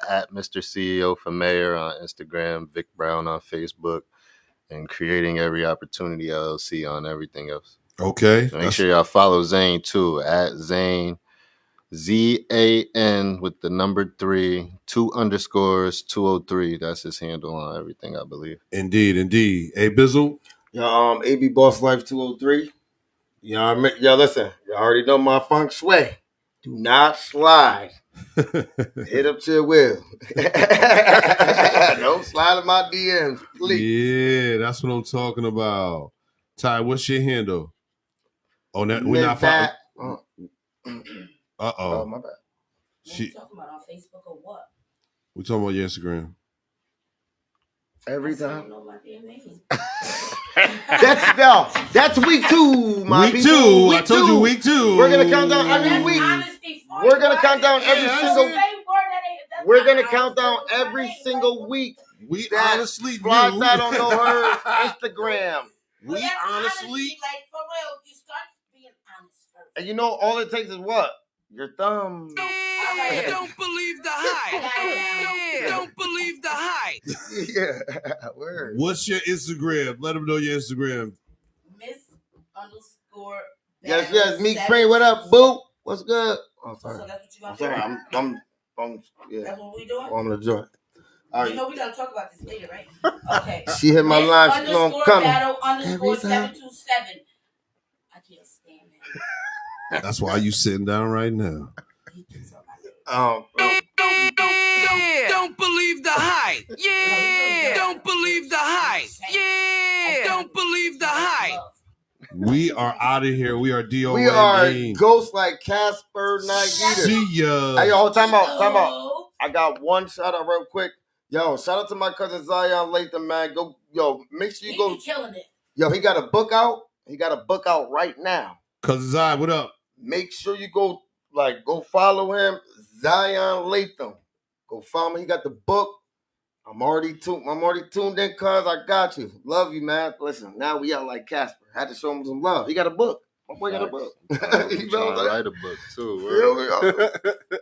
at Mr. CEO for Mayor on Instagram, Vic Brown on Facebook, and Creating Every Opportunity LLC on everything else. Okay. So make sure y'all follow Zane too, at Zane, ZAN with the number 3, 2 underscores, 203. That's his handle on everything, I believe. Indeed. Hey, Bizzle. Yo, AB Boss Life 203. Yo, listen. You already know my feng shui. Do not slide. Hit up to your will. Don't slide in my DMs, please. Yeah, that's what I'm talking about. Ty, what's your handle? Oh, we're not following. Oh, my bad. What you talking about, on Facebook or what? We talking about your Instagram. Every I still time. don't know my damn name. That's week 2, my Week people. 2. I told you week 2. We're gonna count down every That's week. honesty for We're you, gonna right? count down every Yeah, single. Say word that that's We're not gonna honest count down for my every name, single right? We week. honestly honestly do. Fly Side don't know her Instagram. But We that's honestly. honesty, like, for real, you start being honest first. And you know, all it takes is what? Your thumb. Don't believe the hype. Don't believe the hype. Yeah. Word. What's your Instagram? Let them know your Instagram. Miss_. Yes. Meek Free, what up, boo? What's good? Oh, So sorry. that's what you I'm gonna sorry. do? Yeah. That's what we doing? I'm gonna join. All You right. know we gonna talk about this later, right? Okay. She hit my line. She know I'm coming. Miss_battle_727. I can't stand that. That's why you sitting down right now. Oh. Don't believe the hype. Yeah. Don't believe the hype. Yeah. Don't believe the hype. We are out of here. We are DOA. We are ghosts like Casper Night Eater. See ya. Hey, yo, time out. I got one shout out real quick. Yo, shout out to my cousin Zion Latham, man. Make sure you go. He killing it. Yo, he got a book out. He got a book out right now. Cousin Zai, what up? Make sure you go follow him, Zion Latham. Go follow him. He got the book. I'm already tuned in, cuz I got you. Love you, man. Listen, now we out like Casper. Had to show him some love. He got a book. My boy got a book. I'm You know trying what to I'm write a book too. Feel me? Word.